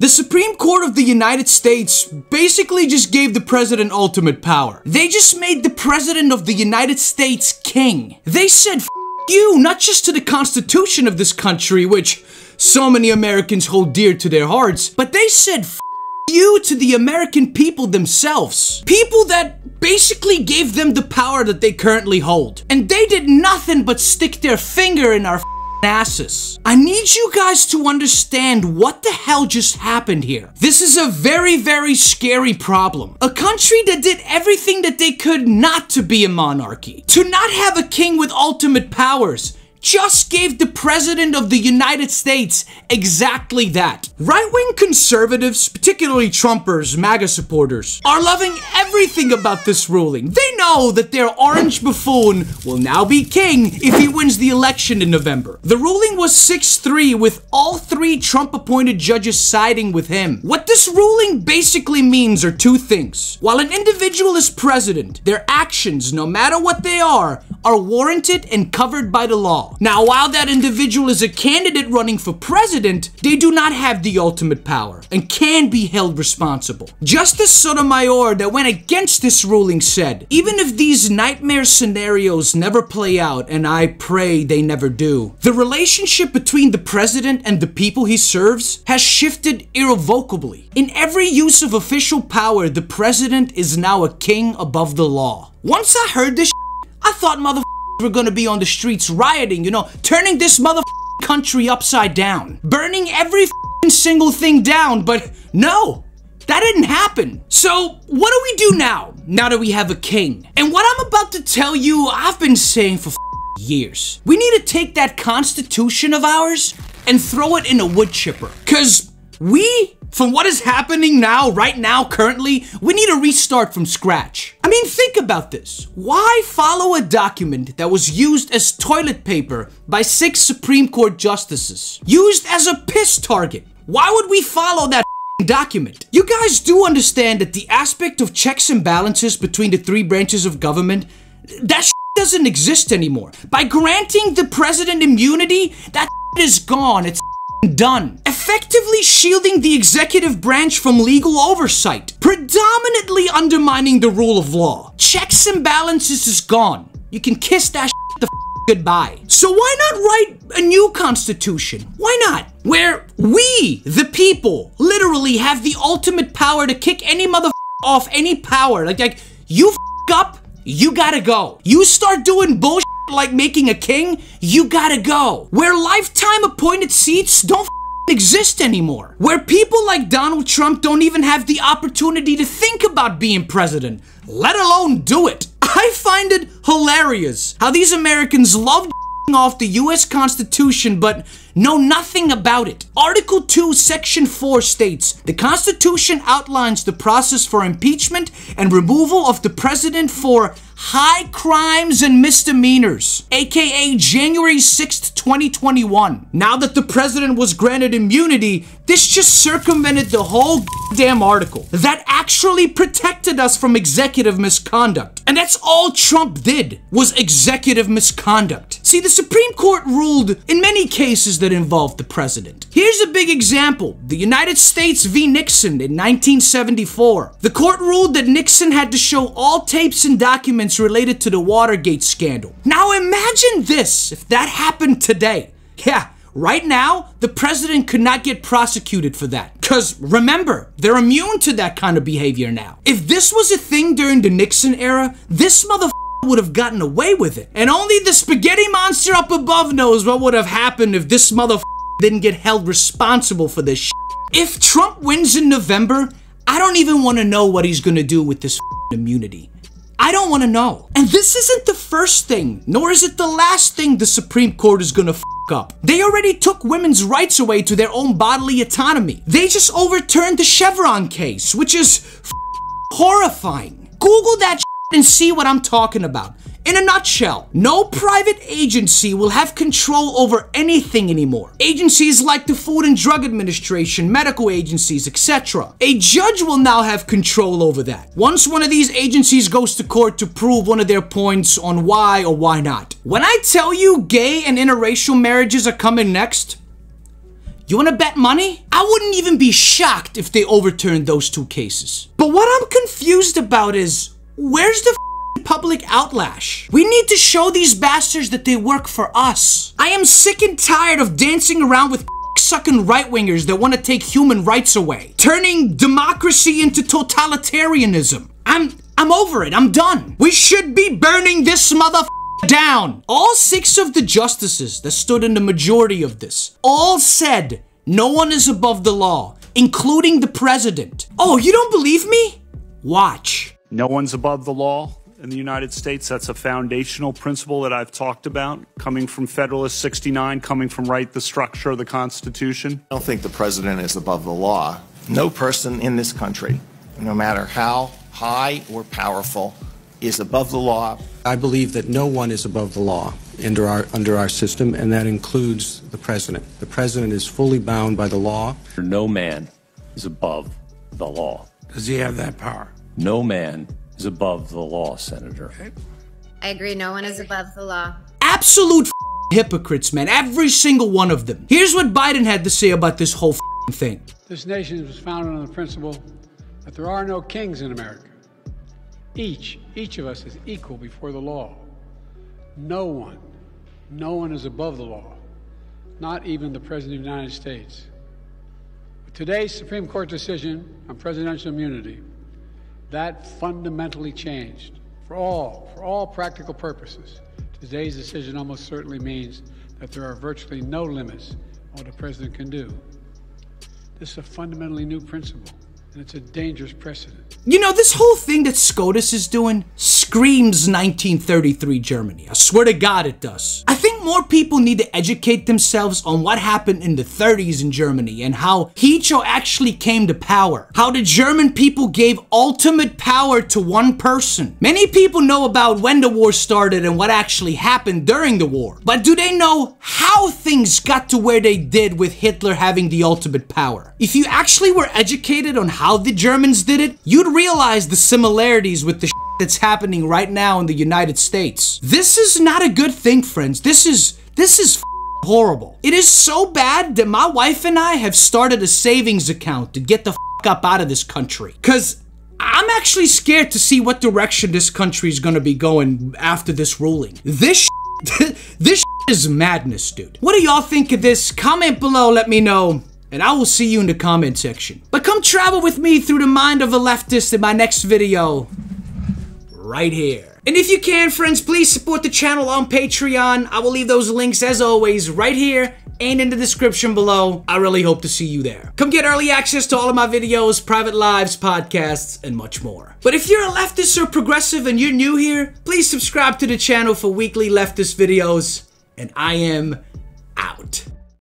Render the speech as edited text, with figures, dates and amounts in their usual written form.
The Supreme Court of the United States basically just gave the president ultimate power. They just made the president of the United States king. They said, F you, not just to the Constitution of this country, which so many Americans hold dear to their hearts, but they said, F you to the American people themselves. People that basically gave them the power that they currently hold. And they did nothing but stick their finger in our asses. I need you guys to understand what the hell just happened here. This is a very, very scary problem. A country that did everything that they could not to be a monarchy, to not have a king with ultimate powers, just gave the president of the United States exactly that. Right-wing conservatives, particularly Trumpers, MAGA supporters, are loving everything about this ruling. They know that their orange buffoon will now be king if he wins the election in November. The ruling was 6-3 with all 3 Trump-appointed judges siding with him. What this ruling basically means are 2 things. While an individual is president, their actions, no matter what they are warranted and covered by the law. Now, while that individual is a candidate running for president, they do not have the ultimate power and can be held responsible. Justice Sotomayor, that went against this ruling, said, even if these nightmare scenarios never play out, and I pray they never do, the relationship between the president and the people he serves has shifted irrevocably. In every use of official power, the president is now a king above the law. Once I heard this, I thought motherfuckers were gonna be on the streets rioting, you know, turning this country upside down, burning every single thing down, but no, that didn't happen. So what do we do now that we have a king? And what I'm about to tell you, I've been saying for years. We need to take that Constitution of ours and throw it in a wood chipper, cause from what is happening now, right now, currently, we need a restart from scratch. I mean, think about this. Why follow a document that was used as toilet paper by 6 Supreme Court justices? Used as a piss target. Why would we follow that document? You guys do understand that the aspect of checks and balances between the 3 branches of government, that doesn't exist anymore. By granting the president immunity, that is gone. It's done. Effectively shielding the executive branch from legal oversight, predominantly undermining the rule of law. Checks and balances is gone. You can kiss that goodbye. So why not write a new constitution? Why not? Where we, the people, literally have the ultimate power to kick any off any power. Like you up, you gotta go. You start doing bullshit like making a king, you gotta go. Where lifetime appointed seats don't exist anymore. Where people like Donald Trump don't even have the opportunity to think about being president, let alone do it. I find it hilarious how these Americans love off the US Constitution but know nothing about it. Article 2, Section 4 states, the Constitution outlines the process for impeachment and removal of the president for high crimes and misdemeanors, aka January 6th, 2021. Now that the president was granted immunity, this just circumvented the whole damn article that actually protected us from executive misconduct. And that's all Trump did, was executive misconduct. See, the Supreme Court ruled in many cases that involved the president. Here's a big example. The United States v. Nixon in 1974. The court ruled that Nixon had to show all tapes and documents related to the Watergate scandal. Now imagine this, if that happened today. Yeah, right now, the president could not get prosecuted for that. Cause remember, they're immune to that kind of behavior now. If this was a thing during the Nixon era, this would have gotten away with it. And only the spaghetti monster up above knows what would have happened if this didn't get held responsible for this shit. If Trump wins in November, I don't even want to know what he's gonna do with this immunity. I don't want to know. And this isn't the first thing, nor is it the last thing the Supreme Court is gonna up. They already took women's rights away to their own bodily autonomy. They just overturned the Chevron case, which is horrifying. Google that and see what I'm talking about. In a nutshell, no private agency will have control over anything anymore. Agencies like the Food and Drug Administration, medical agencies, etc. A judge will now have control over that. Once one of these agencies goes to court to prove one of their points on why or why not. When I tell you gay and interracial marriages are coming next, You wanna bet money? I wouldn't even be shocked if they overturned those 2 cases. But what I'm confused about is, where's the public outlash? We need to show these bastards that they work for us. I am sick and tired of dancing around with sucking right-wingers that want to take human rights away, turning democracy into totalitarianism. I'm over it. I'm done. We should be burning this down. All 6 of the justices that stood in the majority of this all said no one is above the law, including the president. Oh, you don't believe me? Watch. No one's above the law in the United States. That's a foundational principle that I've talked about, coming from Federalist 69, coming from the structure of the Constitution. I don't think the president is above the law. No person in this country, no matter how high or powerful, is above the law. I believe that no one is above the law under our system, and that includes the president. The president is fully bound by the law. No man is above the law. Does he have that power? No man is above the law, Senator. I agree, no one is above the law. Absolute hypocrites, man. Every single one of them. Here's what Biden had to say about this whole thing. This nation was founded on the principle that there are no kings in America. Each of us is equal before the law. No one is above the law. Not even the President of the United States. With today's Supreme Court decision on presidential immunity, that fundamentally changed for all practical purposes. Today's decision almost certainly means that there are virtually no limits on what a president can do. This is a fundamentally new principle, and it's a dangerous precedent. You know, this whole thing that SCOTUS is doing screams 1933 Germany. I swear to God it does. I think more people need to educate themselves on what happened in the 30s in Germany and how Hitler actually came to power. How the German people gave ultimate power to one person. Many people know about when the war started and what actually happened during the war. But do they know how things got to where they did with Hitler having the ultimate power? If you actually were educated on how the Germans did it, you'd realize the similarities with the that's happening right now in the United States. This is not a good thing, friends. This is horrible. It is so bad that my wife and I have started a savings account to get the up out of this country. Cause I'm actually scared to see what direction this country is gonna be going after this ruling. This is madness, dude. What do y'all think of this? Comment below, let me know. And I will see you in the comment section. But come travel with me through the mind of a leftist in my next video. Right here. And if you can, friends, please support the channel on Patreon. I will leave those links, as always, right here and in the description below. I really hope to see you there. Come get early access to all of my videos, private lives, podcasts, and much more. But if you're a leftist or progressive and you're new here, please subscribe to the channel for weekly leftist videos. And I am out.